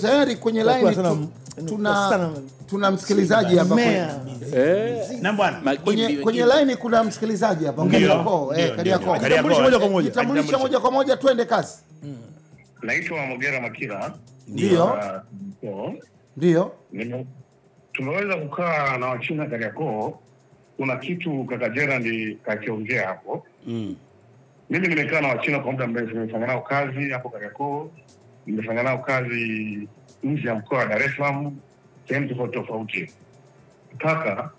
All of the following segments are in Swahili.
Tayari kwenye line tuna msikilizaji hapa na bwana kwenye line kuna msikilizaji hapa Kariakoo. Jitambulisha moja kwa moja twende kazi. Naitwa Mogera Makira. Ndio. Tumeweza kukaa na Wachina Kariakoo. Kuna kitu kaka Gerald kakiongea hapo. Mimi nimekaa na Wachina kwa muda mrefu, nimefanya nao kazi hapo Kariakoo. Nimefanya nao kazi nje ya mkoa wa Dar es Salaam, sehemu tofauti. Kaka,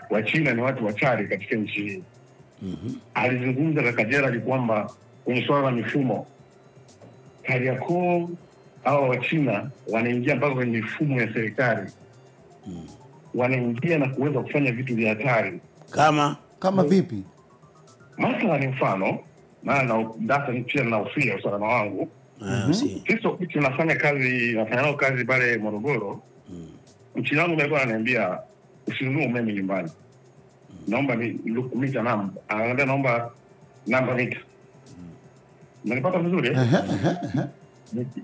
Wachina ni watu wachari katika nchi hii. Alizungumza kaka Gerald kwamba kwenye swala la mifumo Kariakoo hao Wachina wanaingia mpaka kwenye mifumo ya serikali. Wanaingia na kuweza kufanya vitu vya hatari. Kama vipi? Mathalan ni mfano, na data ni pia naofia usalama wangu. Sisi tunafanya nao kazi pale Morogoro. Mchina wangu alikuwa ananiambia usinunue umeme nyumbani. Naomba mita namba. Anaambia naomba namba mita. Unanipata vizuri?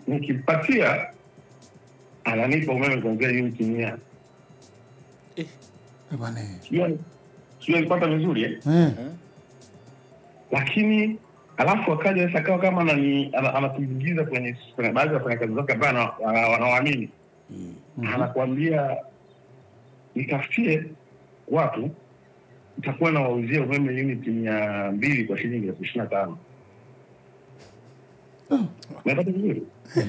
Nikipatia ananipa umeme kuanzia unit 100. Bwana. Sio nipata vizuri Lakini alafu akaja sasa akawa kama anatuingiza kwenye baadhi ya wafanyakazi wake ambao wanaoamini. Anakuambia nitafutie watu nitakuwa na wauzia umeme unit 200 kwa shilingi 25. Unapata vizuri?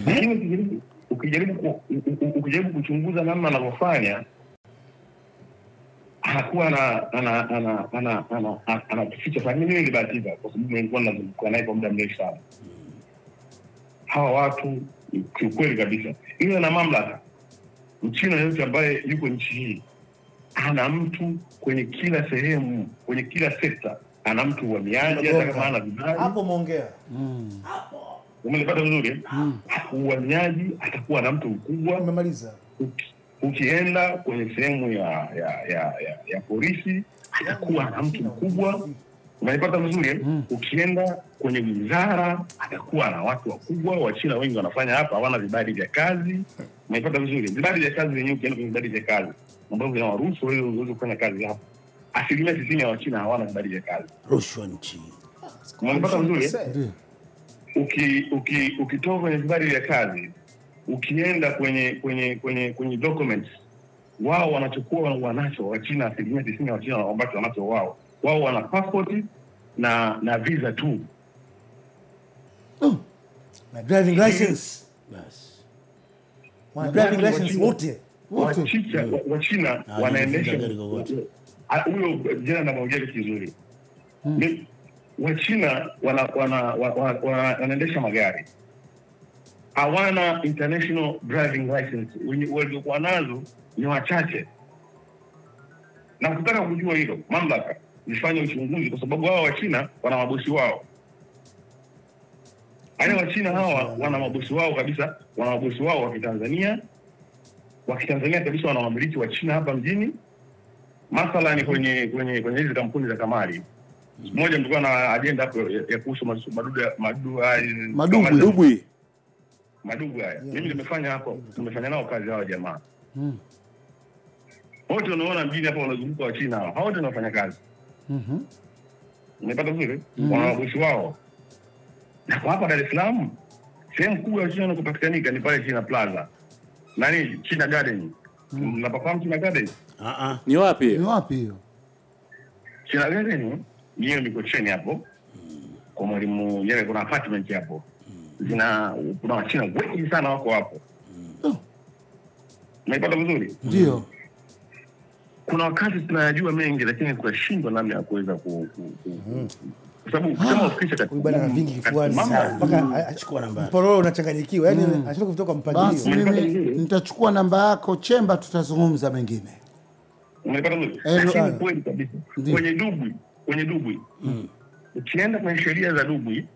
Lakini ukijaribu kuchunguza namna anavyofanya hakuwa anatuficha. Kwa nini nilibatiza? Kwa sababu nilikuwa nazunguka naye kwa muda mrefu sana. Hawa watu kiukweli kabisa, ile na mamlaka. Mchina yote ambaye yuko nchi hii ana mtu kwenye kila sehemu, kwenye kila sekta, ana mtu wa miaji hata kama ana vibali. Hapo muongea. Hapo. Umenipata vizuri? Uhamiaji atakuwa na mtu mkubwa. Umemaliza. Ukienda kwenye sehemu ya polisi atakuwa na mtu mkubwa. Umenipata vizuri? Ukienda kwenye wizara atakuwa na watu wakubwa. Wachina wengi wanafanya hapa hawana vibali vya kazi. Umenipata vizuri? Vibali vya kazi wenyewe ukienda kwenye vibali vya kazi ambavyo vinawaruhusu wewe uweze kufanya kazi hapa. 90% ya Wachina hawana vibali vya kazi. Rushwa nchi. Umenipata vizuri? Ukitoka kwenye vibali vya kazi ukienda kwenye documents, wao wanachukua wanacho Wachina 90% ya Wachina ambacho wanacho wao wana passport na visa tu. Na driving license. Bas. Wana driving license wote. Wachina wanaendesha huyo jana na maongezi kizuri. Wachina wanaendesha magari. Hawana international driving license. Waliokuwa nazo ni wachache. Na kutaka kujua hilo, mamlaka zifanye uchunguzi kwa sababu hao Wachina wana mabosi wao. Wachina hawa wana mabosi wao kabisa, wana mabosi wao wa Kitanzania. Wa Kitanzania kabisa wana wamiliki wa China hapa mjini. Mathalan kwenye hizo kampuni za kamari. Mmoja mlikuwa na agenda hapo ya kuhusu madubu haya. Mimi nimefanya hapo, tumefanya nao kazi hao jamaa. Wote unaona mjini hapo wanazunguka wa China hao. Hao wote wanafanya kazi. Umepata vizuri? Wana wabosi wao. Na kwa hapa Dar es Salaam, sehemu kubwa ya China inakopatikanika ni pale China Plaza. Nani? China Garden. Mnapafahamu China Garden? Ni wapi? Ni wapi hiyo? China Garden hiyo ni kocheni hapo. Kwa mwalimu yeye kuna apartment hapo. Kuna Wachina wengi sana wako hapo. Unaipata vizuri? Ndio. Kuna wakati tunayajua mengi lakini tunashindwa namna ya kuweza kwa sababu kama ufikisha katika bwana vingi kifuani mpaka achukua namba. Pororo unachanganyikiwa. Yaani anataka kutoka mpangilio. Basi mimi nitachukua namba yako Chemba, tutazungumza mengine. Unaipata vizuri? Lakini kweli kabisa. Kwenye Dubwi. Ukienda kwenye sheria za Dubwi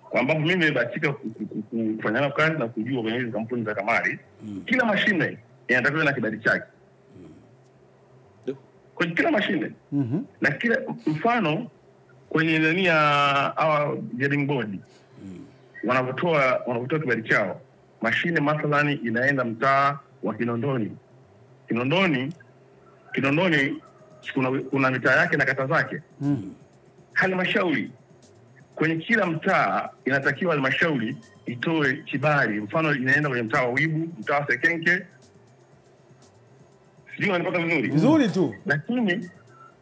kwamba mimi nimebahatika kufanya kazi na kujua kwenye hizo kampuni za kamari, kila mashine inatakiwa na kibali chake. Kwa kila mashine. Na kila mfano kwenye ndani ya our getting board. wanavyotoa kibali chao, mashine mathalani inaenda mtaa wa Kinondoni. Kinondoni kuna mitaa yake na kata zake. Halmashauri kwenye kila mtaa inatakiwa halmashauri itoe kibali. Mfano inaenda kwenye mtaa wa Wibu, mtaa wa Sekenke. Sio wanapata vizuri tu. Lakini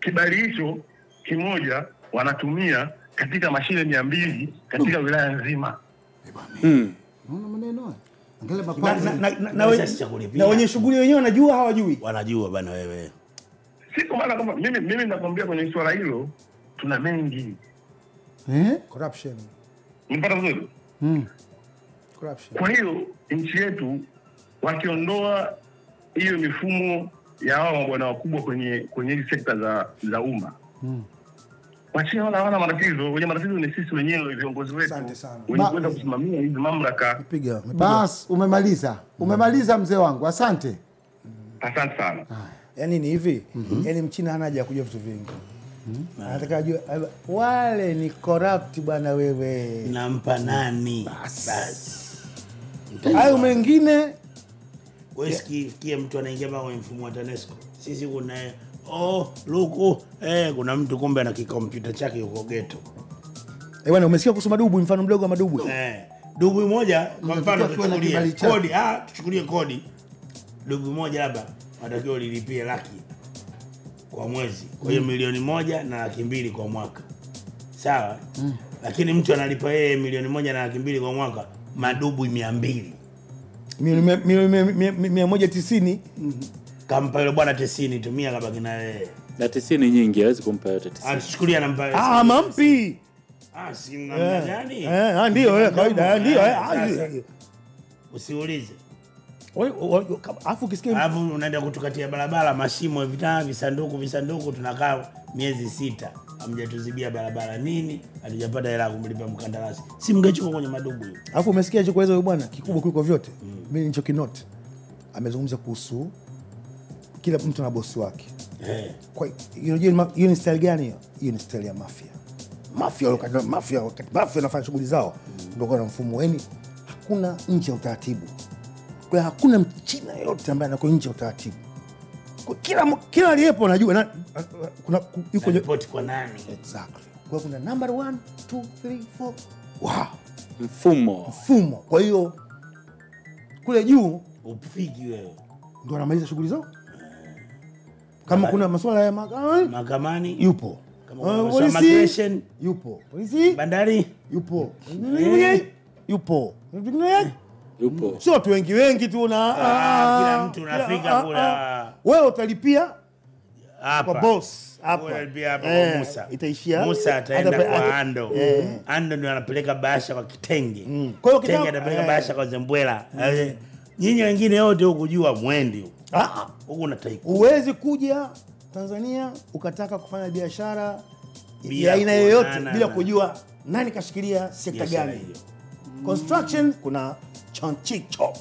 kibali hicho kimoja wanatumia katika mashine 200 katika wilaya nzima. Unaona maneno? Angalia mapato. Na wenye shughuli wenyewe wanajua hawajui? Wanajua bana wewe. Siko maana kama mimi ninakwambia kwenye swala hilo tuna mengi. Corruption. Unapata vizuri? Corruption. Kwa hiyo nchi yetu wakiondoa hiyo mifumo ya hao mabwana wakubwa kwenye hizi sekta za umma. Wachina hawana matatizo, wenye matatizo ni sisi wenyewe viongozi wetu. Wenye kwenda kusimamia hizi mamlaka. Bas, umemaliza mzee wangu. Asante. Asante sana. Yaani ni hivi, yaani Mchina hana haja ya kujua vitu vingi. Anataka ajue wale ni corrupt bwana wewe. Nampa nani? Basi. Hayo mengine wewe sikia mtu anaingia kwenye mfumo wa TANESCO. Sisi kuna luku kuna mtu kumbe ana kikompyuta chake yuko ghetto. Bwana umesikia kuhusu madubu, mfano mdogo wa madubu? Dubu moja kwa mfano tuchukulie kodi. Dubu moja labda watakiwa lilipie laki kwa mwezi. Kwa hiyo 1,000,000 na 200,000 kwa mwaka. Sawa? Lakini mtu analipa yeye 1,000,000 na 200,000 kwa mwaka, madubu 200. 190. Kampa yule bwana 90 tumia kabaki na yeye. Na 90 nyingi hawezi kumpa yote 90. Anachukulia nampa. Mampi. Si namna gani? Ndio kawaida ndio. Usiulize. Afu kisikia unaenda kutukatia barabara mashimo visanduku tunakaa miezi 6 hamjatuzibia barabara nini, hatujapata hela kumlipa mkandarasi. Si mngechukua kwenye madubu hiyo. Afu umesikia hicho kwa hizo bwana kikubwa kuliko vyote. Mimi nilicho kinote amezungumza kuhusu kila mtu na bosi wake. Kwa hiyo ni style gani hiyo? Hiyo ni style ya mafia. Mafia wanafanya shughuli zao ndio kwa mfumo wenu. Hakuna nje ya utaratibu. Kwa hakuna Mchina yote ambaye anako nje ya utaratibu. Kwa kila aliyepo anajua kuna yuko report kwa nani. Exactly. Kwa kuna number 1 2 3 4. Wow. Mfumo. Kwa hiyo kule juu upigi wewe ndio anamaliza shughuli zao. Kama kuna masuala ya mahakamani yupo. Kama migration yupo. Polisi bandari yupo. Yupo. Sio watu wengi tu na kila mtu unafika kule. Wewe utalipia hapa kwa boss hapa. Wewe utalipia hapa kwa Musa. Itaishia. Musa ataenda kwa Ando. Ando ndio anapeleka bahasha kwa Kitenge. Kwa hiyo Kitenge atapeleka bahasha kwa Zembwela. Nyinyi wengine wote hukujua mwendi huko. Huko unataika. Uwezi kuja Tanzania ukataka kufanya biashara ya aina yoyote bila kujua nani kashikilia sekta gani. Construction kuna chop.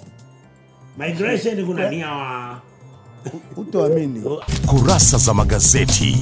Migration kuna nia utoamini. Kurasa za magazeti.